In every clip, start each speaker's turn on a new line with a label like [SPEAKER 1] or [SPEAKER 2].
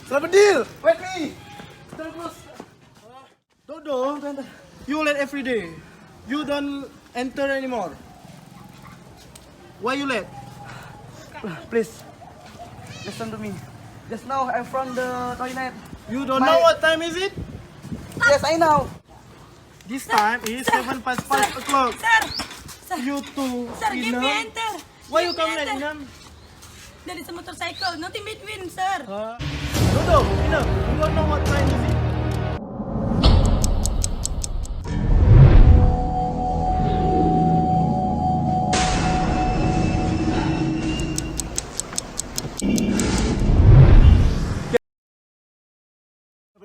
[SPEAKER 1] Selamat deal. Wait me. Dodo, you late every day. You don't enter anymore. Why you late?
[SPEAKER 2] Please, listen to me. Just now I'm from the toilet.
[SPEAKER 1] You don't know what time is it?
[SPEAKER 2] Yes, I know.
[SPEAKER 1] This time is 7:05 o'clock.
[SPEAKER 3] Sir,
[SPEAKER 1] You two,
[SPEAKER 3] sir, give me
[SPEAKER 1] Inam.
[SPEAKER 3] enter.
[SPEAKER 1] Why you
[SPEAKER 3] Give me
[SPEAKER 1] come late,
[SPEAKER 3] enter.
[SPEAKER 1] Inam?
[SPEAKER 3] There is a motorcycle, nothing between, sir.
[SPEAKER 1] Dodo, Inam, you don't know what time is it?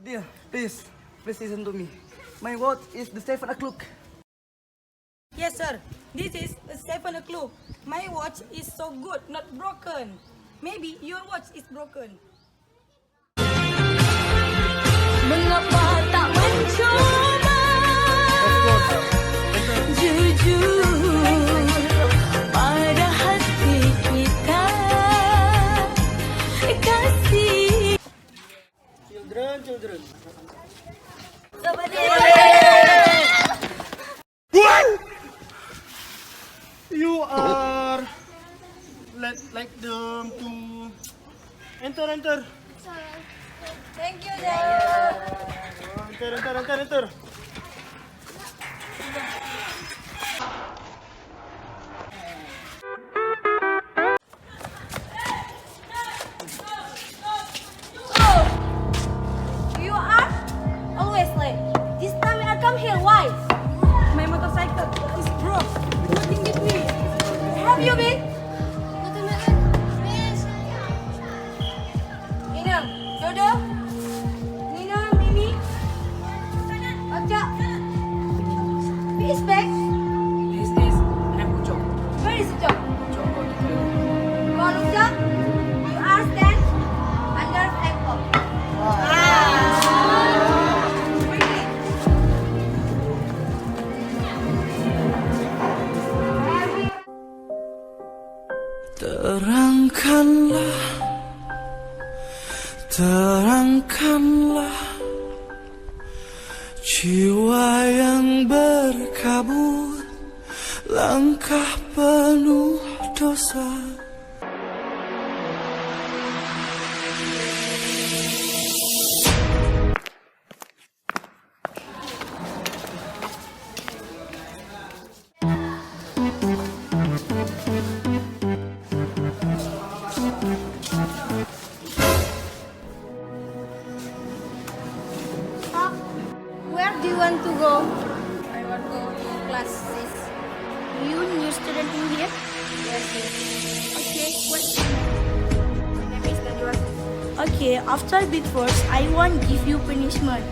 [SPEAKER 2] Dear, please listen to me. My watch is the 7 o'clock.
[SPEAKER 3] Yes, sir. This is 7 o'clock. My watch is so good, not broken. Maybe your watch is broken. Mengapa tak mencoba jujur pada hati kita kasih.
[SPEAKER 1] Children. You are like them to enter.
[SPEAKER 3] Thank you, Dad.
[SPEAKER 1] Enter.
[SPEAKER 3] You are always late. This time I come here, why? My motorcycle is broke. Nothing with me. Have you been? Inam, Dodo, Nina, Mimi, Aceh. Who is back?
[SPEAKER 2] This is Ucok.
[SPEAKER 3] Where is Ucok?
[SPEAKER 2] Ucok go to toilet.
[SPEAKER 3] Call Ucok. You are stand under flagpole. Quickly.
[SPEAKER 4] Terangkanlah jiwa yang berkabut, langkah penuh dosa.
[SPEAKER 3] Where do you want to go? I want to go to class 6. You new student in here? Yes. Okay, what's your name? My name is Najwa. Okay, after bit first, I won't give you punishment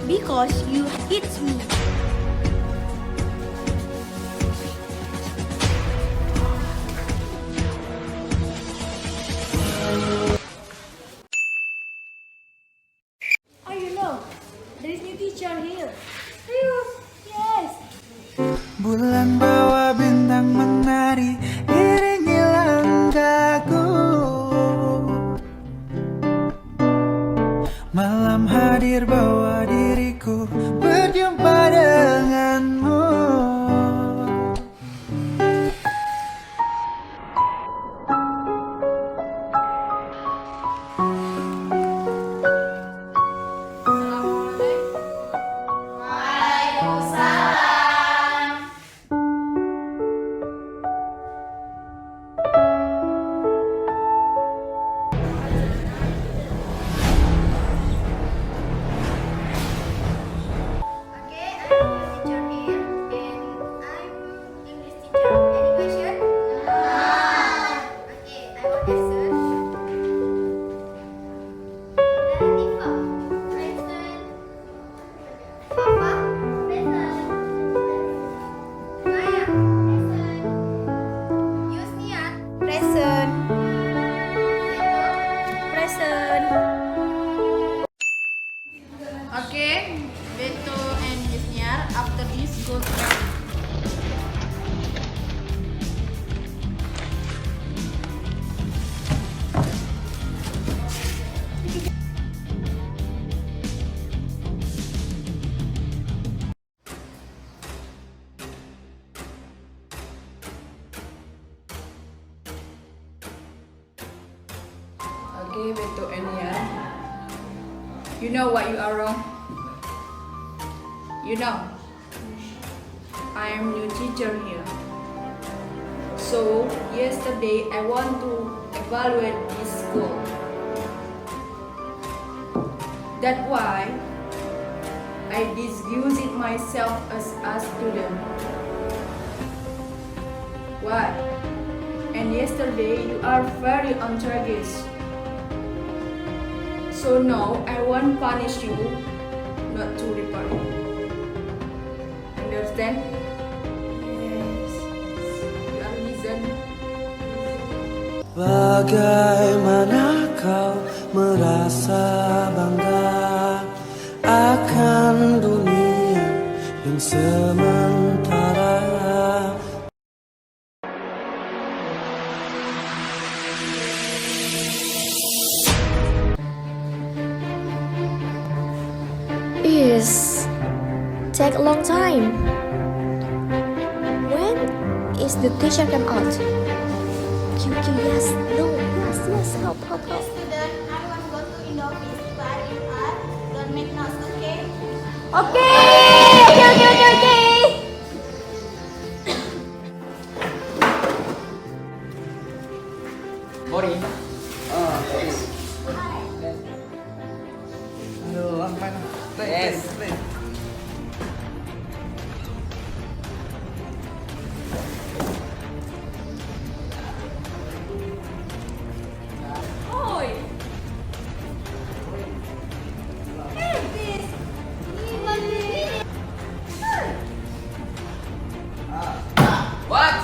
[SPEAKER 3] because you hit me. Oh, you know, there is new teacher here. Serious? Yes.
[SPEAKER 4] Bulan bawa bintang menari, iringi langkahku. Malam hadir bawa diriku berjumpa denganmu.
[SPEAKER 3] Okay, Beto and Nia. You know what you are wrong? You know, I am new teacher here. So, yesterday I want to evaluate this school. That's why I disguised myself as a student. Why? And yesterday you are very antagonist. So now I won't punish you not to report. Understand? Yes. You are listen.
[SPEAKER 4] Bagaimana kau merasa bangga akan dunia yang sementara?
[SPEAKER 5] Is take a long time. When is the teacher come out? Yes, no, yes, help.
[SPEAKER 3] Student, I want to go to in the office, but you are don't make noise, okay?
[SPEAKER 5] Okay.
[SPEAKER 2] Bori. Aduh, main. Yes. What?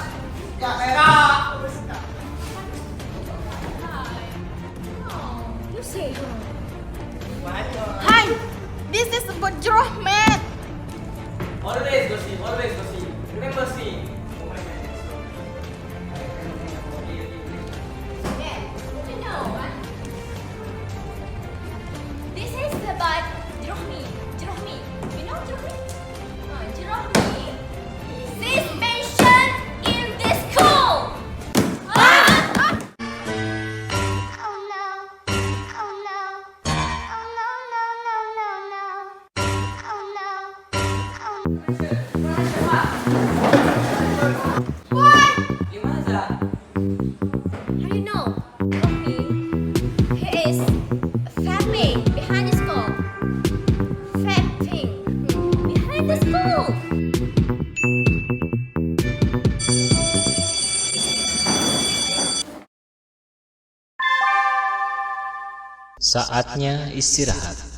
[SPEAKER 5] You say
[SPEAKER 3] Hi, this is about draw man.
[SPEAKER 2] Always go see. Remember see.
[SPEAKER 5] this is about Jerohmi. You know Jerohmi? This mentioned in this school. How do you know? Jerohmi, he is a family behind the school. Fat thing behind the school.
[SPEAKER 6] Saatnya istirahat.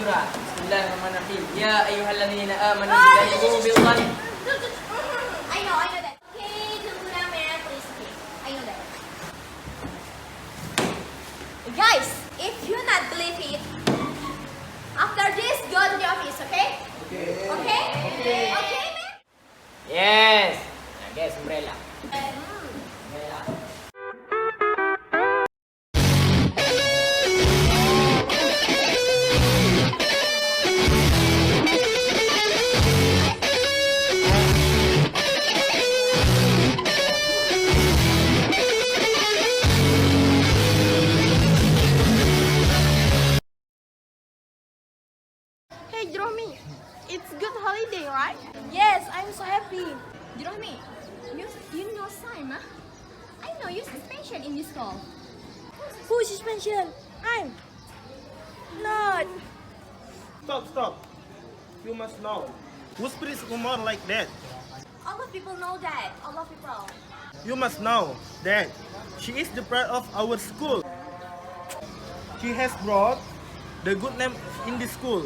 [SPEAKER 6] surah. Bismillahirrahmanirrahim. Ya ayyuhalladzina amanu ijtanibu bil-dhanni.
[SPEAKER 3] I know that. Okay, Jumura man, please. Okay, I know that. Guys, if you not believe it, after this, go to the office, okay? Okay. Okay? Okay, man?
[SPEAKER 6] Yes. Nah, guys, umbrella. Umbrella.
[SPEAKER 3] Hey, Jeromy, it's good holiday, right? Yes, I'm so happy. Jeromy, you know Simon? I know you suspension in this call. Who suspension? I'm not.
[SPEAKER 1] Stop. You must know. Who speaks Umar like that?
[SPEAKER 3] All of people know that. All of people.
[SPEAKER 1] You must know that she is the pride of our school. She has brought the good name in the school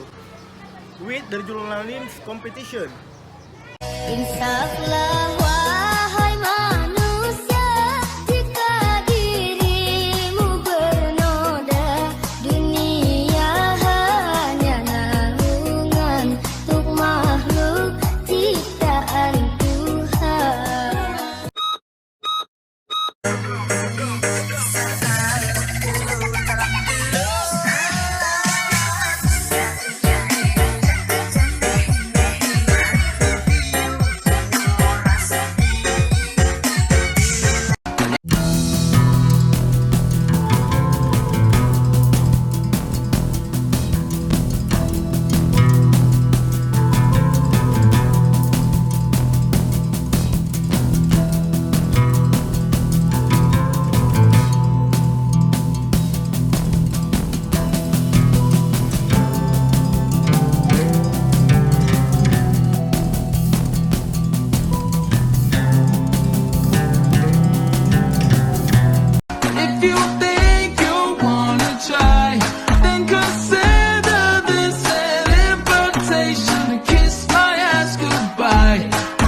[SPEAKER 1] with the journalism competition.
[SPEAKER 3] Insaflah